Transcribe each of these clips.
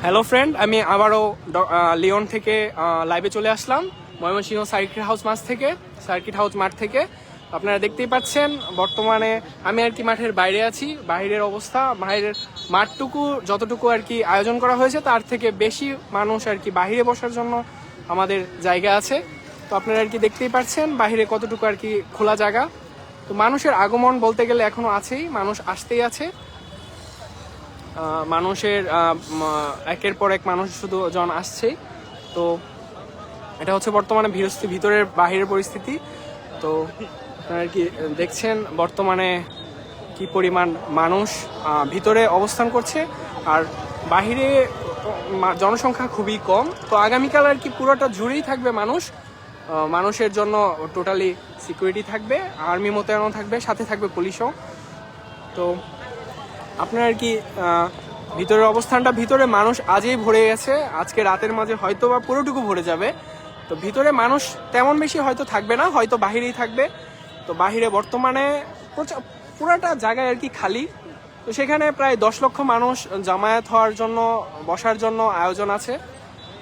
Hello friend, আমি আবারও Leone থেকে লাইভে চলে আসলাম ময়মনসিংহ সার্কিট হাউস মাঠ থেকে। আপনারা দেখতেই পাচ্ছেন বর্তমানে আমি আর কি মাঠের বাইরে আছি। বাইরের অবস্থা, বাইরের মাঠটুকু যতটুকু আর কি আয়োজন করা হয়েছে তার থেকে বেশি মানুষ আর কি বাইরে বসার জন্য আমাদের জায়গা আছে। তো আপনারা আর কি দেখতেই পাচ্ছেন বাইরে কতটুকু আর কি খোলা জায়গা। তো মানুষের আগমন বলতে গেলে এখনো আছেই, মানুষ আসতেই আছে। মানুষের একের পর এক মানুষ শুধু জন আসছেই। তো এটা হচ্ছে বর্তমানে ভিতরের বাহিরের পরিস্থিতি। তো আপনারা কি দেখছেন বর্তমানে কি পরিমাণ মানুষ ভিতরে অবস্থান করছে, আর বাহিরে জনসংখ্যা খুবই কম। তো আগামীকাল আর কি পুরোটা জুড়েই থাকবে মানুষ। মানুষের জন্য টোটালি সিকিউরিটি থাকবে, আর্মি মোতায়েন থাকবে, সাথে থাকবে পুলিশও। তো আপনার আর কি ভিতরের অবস্থানটা, ভিতরে মানুষ আজই ভরে গেছে, আজকে রাতের মাঝে হয়তো বা পুরোটুকু ভরে যাবে। তো ভিতরে মানুষ তেমন বেশি হয়তো থাকবে না, হয়তো বাহিরেই থাকবে। তো বাহিরে বর্তমানে পুরাটা জায়গায় আর কি খালি। তো সেখানে প্রায় 10 লক্ষ মানুষ জামায়াত হওয়ার জন্য, বসার জন্য আয়োজন আছে।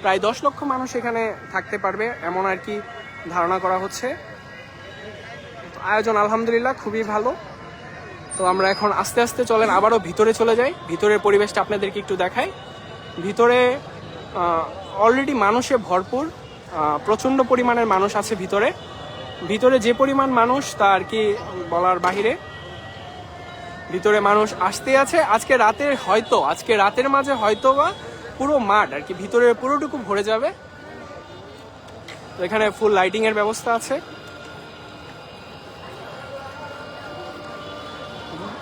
প্রায় 10 লক্ষ মানুষ এখানে থাকতে পারবে এমন আর কি ধারণা করা হচ্ছে। আয়োজন আলহামদুলিল্লাহ খুবই ভালো। তো আমরা এখন আস্তে আস্তে চলেন আবারও ভিতরে চলে যাই, ভিতরের পরিবেশটা আপনাদেরকে একটু দেখাই। ভিতরে অলরেডি মানুষে ভরপুর, প্রচণ্ড পরিমাণের মানুষ আছে ভিতরে। ভিতরে যে পরিমাণ মানুষ তা আর কি বলার বাহিরে। ভিতরে মানুষ আসতে আছে। আজকে রাতের মাঝে হয়তো বা পুরো মাঠ আর কি ভিতরে পুরোটুকু ভরে যাবে। তো এখানে ফুল লাইটিং এর ব্যবস্থা আছে।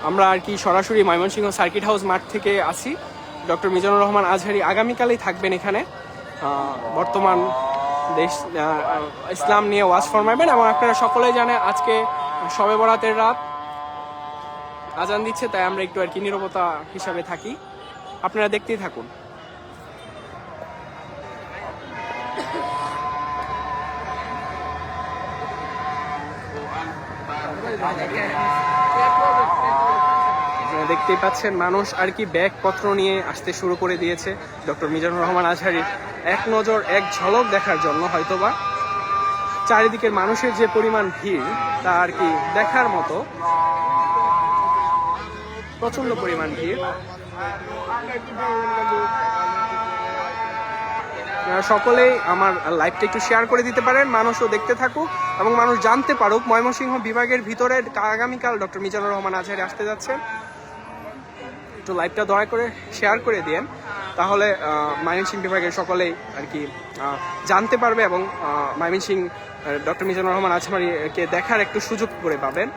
আমরা আর কি সরাসরি ময়মনসিংহ সার্কিট হাউস মাঠ থেকে আসি। ডক্টর মিজানুর রহমান আজহারী আগামীকালই থাকবেন এখানে। বর্তমান দেশ ইসলাম নিয়ে ওয়াজ ফরমাইবেন। এবং আপনারা সকলেই জানেন আজকে শবে বরাতের রাত, আজান দিচ্ছে, তাই আমরা একটু আর কি নীরবতা হিসাবে থাকি। আপনারা দেখতেই থাকুন। দেখতেই পাচ্ছেন মানুষ আর কি ব্যাগপত্র নিয়ে আসতে শুরু করে দিয়েছে ডক্টর মিজানুর রহমান আজহারীর এক নজর এক ঝলক দেখার জন্য। হয়তোবা চারিদিকের মানুষের যে পরিমাণ ভিড় তা আর কি দেখার মতো, প্রচন্ড পরিমাণ ভিড়। সকলেই আমার লাইভটা একটু শেয়ার করে দিতে পারেন, মানুষও দেখতে থাকুক এবং মানুষ জানতে পারুক ময়মনসিংহ বিভাগের ভিতরে আগামীকাল ডক্টর মিজানুর রহমান আজহারী আসতে যাচ্ছেন। একটু লাইভটা দয়া করে শেয়ার করে দিন, তাহলে ময়মনসিংহ বিভাগের সকলেই আর কি জানতে পারবে এবং ময়মনসিংহ ডক্টর মিজানুর রহমান আজহারীকে দেখার একটু সুযোগ করে পাবেন।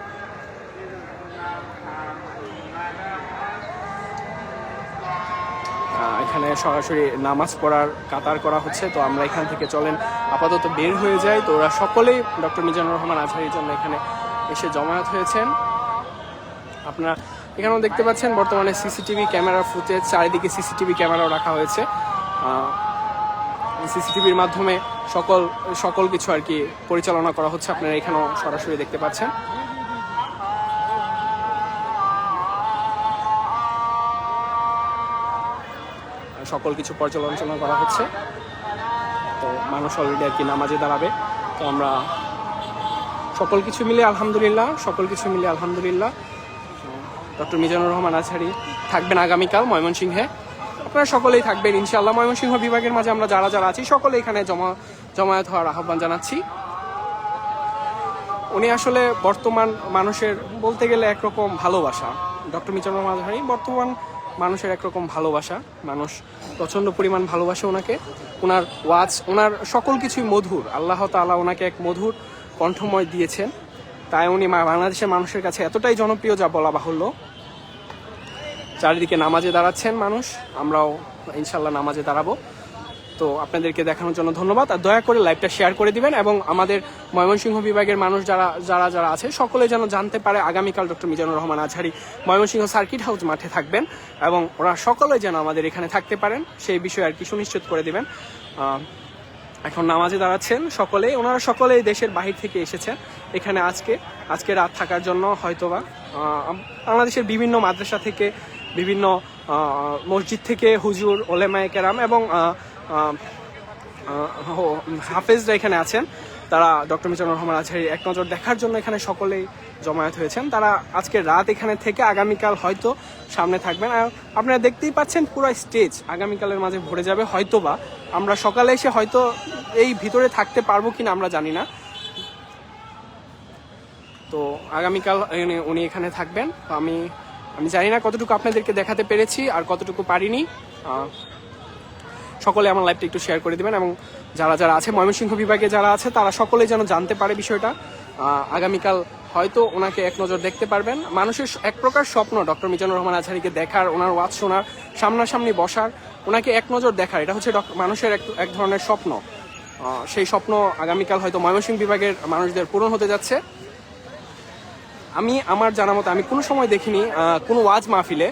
এখানে সরাসরি নামাজ পড়ার কাতার করা হচ্ছে। তো আমরা এখান থেকে চলেন আপাতত বের হয়ে যাই। তো ওরা সকলেই ডক্টর মিজানুর রহমান আজহারীর জন্য এখানে এসে জমায়েত হয়েছেন। আপনারা এখানেও দেখতে পাচ্ছেন বর্তমানে সিসিটিভি ক্যামেরার ফুটেজ, চারিদিকে সিসিটিভি ক্যামেরাও রাখা হয়েছে। সিসিটিভির মাধ্যমে সকল কিছু আর কি পরিচালনা করা হচ্ছে। আপনারা এখানেও সরাসরি দেখতে পাচ্ছেন। সকল কিছু পর্যালোচনা করা হচ্ছে। তো মানুষ অলরেডি আর কি নামাজে দাঁড়াবে। তো আমরা সকল কিছু মিলে আলহামদুলিল্লাহ ডক্টর মিজানুর রহমান আজহারী থাকবেন আগামীকাল ময়মনসিংহে। আপনারা সকলেই থাকবেন ইনশাআল্লাহ। ময়মনসিংহ বিভাগের মাঝে আমরা যারা আছি সকলে এখানে জমায়েত হওয়ার আহ্বান জানাচ্ছি। উনি আসলে বর্তমান মানুষের বলতে গেলে একরকম ভালোবাসা। ডক্টর মিজানুর রহমান আজহারী বর্তমান মানুষের একরকম ভালোবাসা। মানুষ প্রচণ্ড পরিমাণ ভালোবাসে ওনাকে। ওনার ওয়াজ, ওনার সকল কিছুই মধুর। আল্লাহ তাআলা ওনাকে এক মধুর কণ্ঠময় দিয়েছেন, তাই উনি বাংলাদেশের মানুষের কাছে এতটাই জনপ্রিয় যা বলা বাহুল্য। চারিদিকে নামাজে দাঁড়াচ্ছেন মানুষ, আমরাও ইনশাল্লাহ নামাজে দাঁড়াবো। তো আপনাদেরকে দেখানোর জন্য ধন্যবাদ। আর দয়া করে লাইভটা শেয়ার করে দিবেন এবং আমাদের ময়মনসিংহ বিভাগের মানুষ যারা আছে সকলে যেন জানতে পারে আগামীকাল doctor Mizanur Rahman Azhari Mymensingh circuit house মাঠে থাকবেন এবং ওরা সকলে যেন আমাদের এখানে থাকতে পারেন সেই বিষয়ে আর কি সুনিশ্চিত করে দিবেন। এখন নামাজে দাঁড়াচ্ছেন সকলেই, ওনারা সকলেই দেশের বাহির থেকে এসেছেন এখানে আজকে রাত থাকার জন্য। হয়তোবা বাংলাদেশের বিভিন্ন মাদ্রাসা থেকে, বিভিন্ন মসজিদ থেকে হুজুর, ওলেমায়ে কেরাম এবং হাফেজরা এখানে আছেন। তারা ডক্টর মিজানুর রহমান আজহারী এক নজর দেখার জন্য এখানে সকলেই জমায়েত হয়েছেন। তারা আজকে রাত এখানে থেকে আগামীকাল হয়তো সামনে থাকবেন। আপনারা দেখতেই পাচ্ছেন পুরো স্টেজ আগামীকালের মাঝে ভরে যাবে। হয়তো বা আমরা সকালে এসে হয়তো এই ভিতরে থাকতে পারবো কিনা আমরা জানি না। তো আগামীকাল উনি এখানে থাকবেন। তো আমি জানি না কতটুকু আপনাদেরকে দেখাতে পেরেছি আর কতটুকু পারিনি। সকলে আমার লাইভটা একটু শেয়ার করে দিবেন এবং যারা যারা আছে ময়মনসিংহ বিভাগে যারা আছে তারা সকলেই যেন জানতে পারে বিষয়টা। আগামীকাল হয়তো ওনাকে এক নজর দেখতে পারবেন। মানুষের এক প্রকার স্বপ্ন ডক্টর মিজানুর রহমান আজহারীকে দেখার, ওনার ওয়াজ শোনার, সামনাসামনি বসার, ওনাকে এক নজর দেখার, এটা হচ্ছে মানুষের এক ধরনের স্বপ্ন। সেই স্বপ্ন আগামীকাল হয়তো ময়মনসিংহ বিভাগের মানুষদের পূরণ হতে যাচ্ছে। আমি আমার জানা মতো আমি কোনো সময় দেখিনি কোনো ওয়াজ মাহফিলে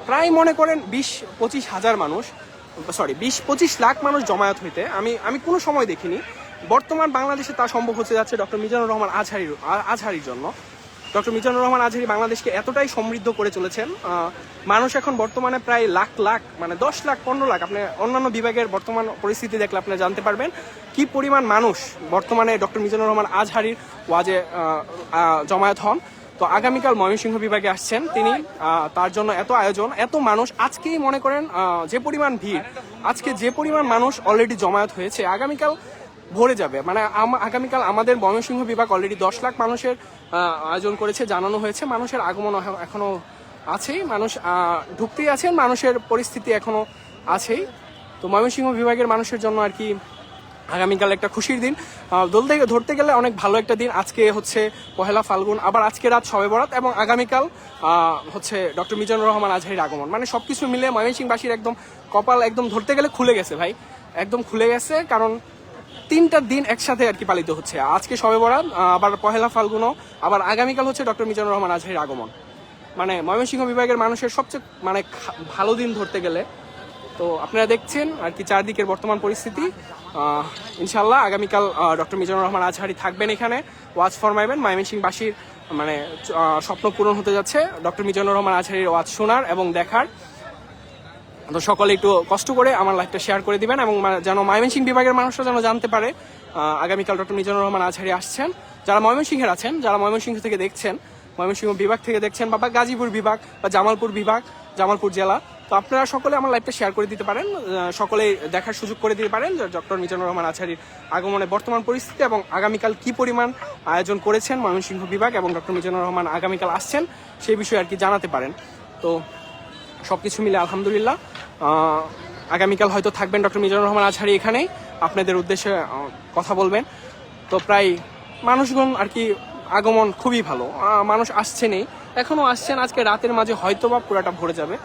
প্রায় মনে করেন 20-25 হাজার মানুষ, 20-25 লাখ মানুষ জমায়েত হইতে আমি কোনো সময় দেখিনি। বর্তমান বাংলাদেশে তা সম্ভব হতে যাচ্ছে ডক্টর মিজানুর রহমান আজহারীর জন্য। ডক্টর মিজানুর রহমান আজহারী বাংলাদেশকে এতটাই সমৃদ্ধ করে চলেছেন। মানুষ এখন বর্তমানে প্রায় লাখ মানে 10 লাখ 15 লাখ, আপনি অন্যান্য বিভাগের বর্তমান পরিস্থিতি দেখলে আপনি জানতে পারবেন কি পরিমাণ মানুষ বর্তমানে ডক্টর মিজানুর রহমান আজহারীর ওয়াজে জমায়েত হন। তো আগামীকাল ময়মনসিংহ বিভাগে আসছেন তিনি, তার জন্য এত আয়োজন, এত মানুষ। আজকেই মনে করেন যে পরিমাণ ভিড়, আজকে যে পরিমাণ মানুষ অলরেডি জমায়েত হয়েছে, আগামীকাল ভরে যাবে। মানে আগামীকাল আমাদের ময়মনসিংহ বিভাগ অলরেডি 10 লাখ মানুষের আয়োজন করেছে, জানানো হয়েছে। মানুষের আগমন এখনো আছেই, মানুষ ঢুকতেই আছেন, মানুষের পরিস্থিতি এখনো আছেই। তো ময়মনসিংহ বিভাগের মানুষের জন্য আর কি আগামীকাল একটা খুশির দিন, ধরতে গেলে অনেক ভালো একটা দিন। আজকে হচ্ছে পহেলা ফাল্গুন, আবার আজকে রাত শবে বরাত এবং আগামীকাল হচ্ছে ডক্টর মিজানুর রহমান আজহারীর আগমন। মানে সবকিছু মিলে ময়মনসিংহবাসীর একদম কপাল একদম ধরতে গেলে খুলে গেছে ভাই, একদম খুলে গেছে। কারণ 3টা দিন একসাথে আর কি পালিত হচ্ছে। আজকে শবে বরাত, আবার পহেলা ফাল্গুনও, আবার আগামীকাল হচ্ছে ডক্টর মিজানুর রহমান আজহারীর আগমন। মানে ময়মনসিংহ বিভাগের মানুষের সবচেয়ে মানে ভালো দিন ধরতে গেলে। তো আপনারা দেখছেন আর কি চারদিকের বর্তমান পরিস্থিতি। ইনশাল্লাহ আগামীকাল ডক্টর মিজানুর রহমান আজহারী থাকবেন এখানে, ওয়াজ ফরমাইবেন। ময়মনসিংহবাসীর মানে স্বপ্ন পূরণ হতে যাচ্ছে ডক্টর মিজানুর রহমান আজহারীর ওয়াজ শোনার এবং দেখার। তো সকলে একটু কষ্ট করে আমার লাইভটা শেয়ার করে দিবেন এবং যেন ময়মনসিংহ বিভাগের মানুষরা যেন জানতে পারে আগামীকাল ডক্টর মিজানুর রহমান আজহারী আসছেন। যারা ময়মনসিংহের আছেন, যারা ময়মনসিংহ থেকে দেখছেন, ময়মনসিংহ বিভাগ থেকে দেখছেন, বা গাজীপুর বিভাগ বা জামালপুর বিভাগ, জামালপুর জেলা, তো আপনারা সকলে আমার লাইভটা শেয়ার করে দিতে পারেন, সকলে দেখার সুযোগ করে দিতে পারেন ডক্টর মিজানুর রহমান আজহারীর আগমনে বর্তমান পরিস্থিতি এবং আগামীকাল কি পরিমাণ আয়োজন করেছেন ময়মনসিংহ বিভাগ এবং ডক্টর মিজানুর রহমান আগামীকাল আসছেন সেই বিষয়ে আর কি জানাতে পারেন। তো সবকিছু মিলে আলহামদুলিল্লাহ আগামীকাল হয়তো থাকবেন ডক্টর মিজানুর রহমান আজহারী এখানেই, আপনাদের উদ্দেশ্যে কথা বলবেন। তো প্রায় মানুষগণ আর কি আগমন খুবই ভালো, মানুষ আসছেনই, এখনো আসছেন। আজকে রাতের মাঝে হয়তো বা পুরাটা ভরে যাবে।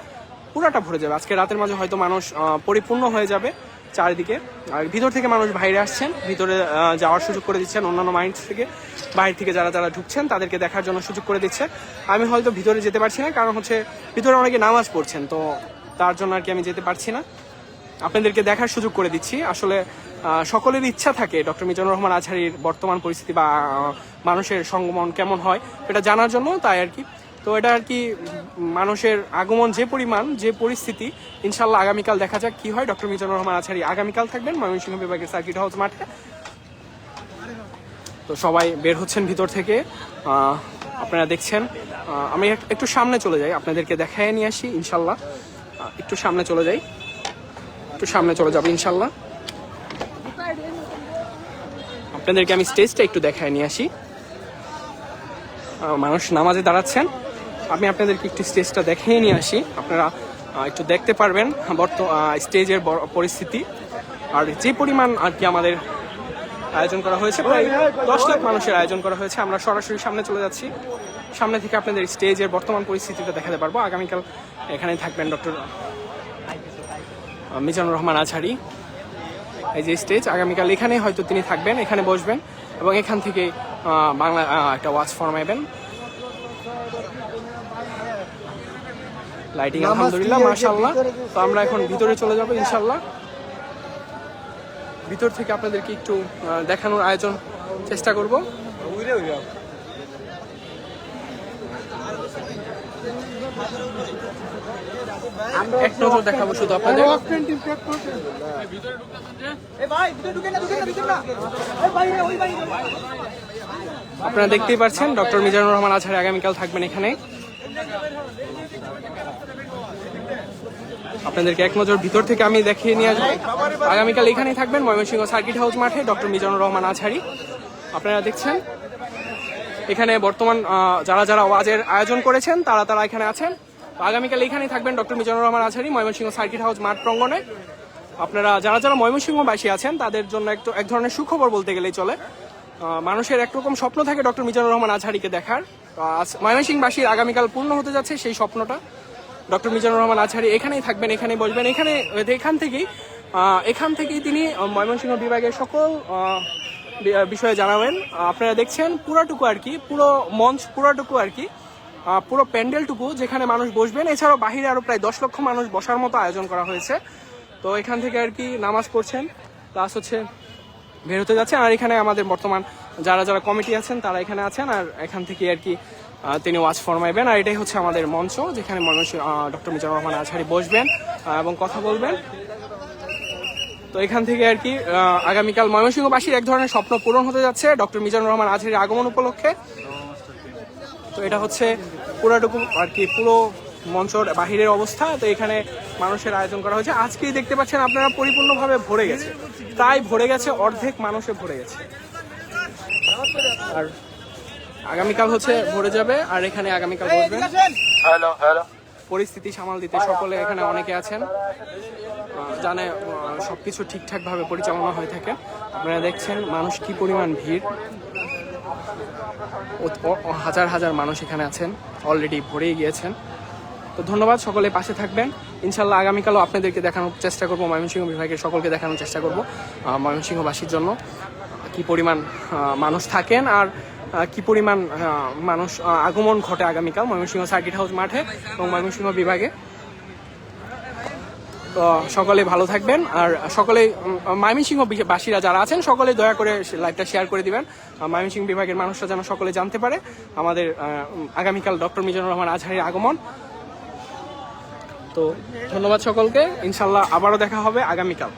আজকে রাতের মাঝে হয়তো মানুষ পরিপূর্ণ হয়ে যাবে চারিদিকে। আর ভিতর থেকে মানুষ বাইরে আসছেন, ভিতরে যাওয়ার সুযোগ করে দিচ্ছেন। অন্যান্য মাইন্ড থেকে বাইরে থেকে যারা ঢুকছেন তাদেরকে দেখার জন্য সুযোগ করে দিচ্ছে। আমি হয়তো ভিতরে যেতে পারছি না, কারণ হচ্ছে ভিতরে অনেকে নামাজ পড়ছেন, তো তার জন্য আর কি আমি যেতে পারছি না। আপনাদেরকে দেখার সুযোগ করে দিচ্ছি। আসলে সকলের ইচ্ছা থাকে ডক্টর মিজানুর রহমান আজহারীর বর্তমান পরিস্থিতি বা মানুষের সঙ্গমন কেমন হয় এটা জানার জন্য, তাই আর কি। তো এটা আর কি মানুষের আগমন যে পরিমাণ, যে পরিস্থিতি, ইনশাল্লাহ আগামীকাল দেখা যাক কি হয়। ডক্টর মিজানুর রহমান আজহারী আগামীকাল থাকবেন ময়মনসিংহ বিভাগের সার্কিট হাউস মাঠে। তো সবাই বের হচ্ছেন ভিতর থেকে, আপনারা দেখছেন। আমি একটু সামনে চলে যাই, আপনাদেরকে দেখায় নিয়ে আসি ইনশাল্লাহ। একটু সামনে চলে যাবো ইনশাল্লাহ। আপনাদেরকে আমি স্টেজটা একটু দেখায় নিয়ে আসি। মানুষ নামাজে দাঁড়াচ্ছেন, আমি আপনাদেরকে একটু স্টেজটা দেখিয়ে নিয়ে আসি। আপনারা একটু দেখতে পারবেন স্টেজের পরিস্থিতি আর যে পরিমাণ আর কি আমাদের আয়োজন করা হয়েছে। প্রায় 10 লাখ মানুষের আয়োজন করা হয়েছে। আমরা সরাসরি সামনে চলে যাচ্ছি, সামনে থেকে আপনাদের স্টেজের বর্তমান পরিস্থিতিটা দেখাতে পারবো। আগামীকাল এখানেই থাকবেন ডক্টর মিজানুর রহমান আজহারী। এই যে স্টেজ, আগামীকাল এখানে হয়তো তিনি থাকবেন, এখানে বসবেন এবং এখান থেকে বাংলা একটা ওয়াজ ফরমাইবেন। লাইটিং আলহামদুলিল্লাহ মাশাআল্লাহ। তো আমরা এখন ভিতরে চলে যাব ইনশাআল্লাহ। ভিতর থেকে আপনাদেরকে একটু দেখানোর আয়োজন চেষ্টা করব। এক নজর দেখাবো শুধু আপনাদের। আপনারা দেখতেই পাচ্ছেন ডক্টর মিজানুর রহমান আজহারী আগামীকাল থাকবেন এখানে। আপনাদেরকে এক নজর ভিতর থেকে আমি দেখিয়ে নিয়ে আসবো। আগামীকাল এখানেই থাকবেন ময়মনসিংহ সার্কিট হাউস মাঠে ডক্টর মিজানুর রহমান আজহারী। আপনারা দেখছেন এখানে বর্তমান যারা যারা ওয়াজের আয়োজন করেছেন তারা এখানে আছেন। আগামীকাল এখানেই থাকবেন doctor Mizanur Rahman Azhari Mymensingh circuit house মাঠ প্রাঙ্গণে। আপনারা যারা ময়মনসিংহবাসী আছেন তাদের জন্য এক ধরনের সুখবর বলতে গেলেই চলে। মানুষের একরকম স্বপ্ন থাকে ডক্টর মিজানুর রহমান আজহারীকে দেখার। ময়মনসিংহবাসীর আগামীকাল পূর্ণ হতে যাচ্ছে সেই স্বপ্নটা। ডক্টর মিজানুর রহমান আজহারী এখানেই থাকবেন, এখানেই বসবেন, এখান থেকেই তিনি ময়মনসিংহ বিভাগের সকল বিষয়ে জানাবেন। আপনারা দেখছেন পুরোটুকু আর কি, পুরো মঞ্চ পুরোটুকু আর কি, পুরো প্যান্ডেলটুকু যেখানে মানুষ বসবেন। এছাড়াও বাহিরে আরো প্রায় 10 লক্ষ মানুষ বসার মতো আয়োজন করা হয়েছে। তো এখান থেকে আর কি নামাজ পড়ছেন, প্লাস হচ্ছে বের হতে যাচ্ছেন। আর এখানে আমাদের বর্তমান যারা কমিটি আছেন তারা এখানে আছেন, আর এখান থেকে আর কি তিনি ওয়াজ ফরমাইবেন। আর এটাই হচ্ছে আমাদের মঞ্চ যেখানে ডক্টর মিজানুর রহমান আজহারী বসবেন এবং কথা বলবেন। তো এখান থেকে আর কি আগামীকাল ময়মনসিংহবাসীর এক ধরনের স্বপ্ন পূরণ হতে যাচ্ছে ডক্টর মিজানুর রহমান আজহারীর আগমন উপলক্ষে। তো এটা হচ্ছে পুরোটুকু আর কি, পুরো মঞ্চর বাহিরের অবস্থা। তো এখানে মানুষের আয়োজন করা হয়েছে। আজকেই দেখতে পাচ্ছেন আপনারা পরিপূর্ণভাবে ভরে গেছে, প্রায় ভরে গেছে, অর্ধেক মানুষে ভরে গেছে। আর আগামীকাল হচ্ছে ভরে যাবে। আর এখানে আগামীকাল বসবেন। পরিস্থিতি সামাল দিতে সকলে এখানে অনেকে আছেন, জানে সবকিছু ঠিকঠাক ভাবে পরিচালনা হয়ে থাকে। আপনারা দেখছেন মানুষ কি পরিমাণ ভিড়, হাজার হাজার মানুষ এখানে আছেন, অলরেডি ভরেই গিয়েছেন। তো ধন্যবাদ, সকলে পাশে থাকবেন। ইনশাল্লাহ আগামীকালও আপনাদেরকে দেখানোর চেষ্টা করবো, ময়মনসিংহ বিভাগের সকলকে দেখানোর চেষ্টা করব ময়মনসিংহবাসীর জন্য কি পরিমাণ মানুষ থাকেন আর কি পরিমাণ মানুষ আগমন ঘটে আগামীকাল ময়মনসিংহ সার্কিট হাউস মাঠে এবং ময়মনসিংহ বিভাগে। তো সকলে ভালো থাকবেন। আর সকলে ময়মনসিংহ বাসীরা যারা আছেন সকলে দয়া করে লাইভটা শেয়ার করে দিবেন, ময়মনসিংহ বিভাগের মানুষরা যেন সকলে জানতে পারে আমাদের আগামীকাল ডক্টর মিজানুর রহমান আজহারীর আগমন। তো ধন্যবাদ সকলকে, ইনশাল্লাহ আবারও দেখা হবে আগামীকাল।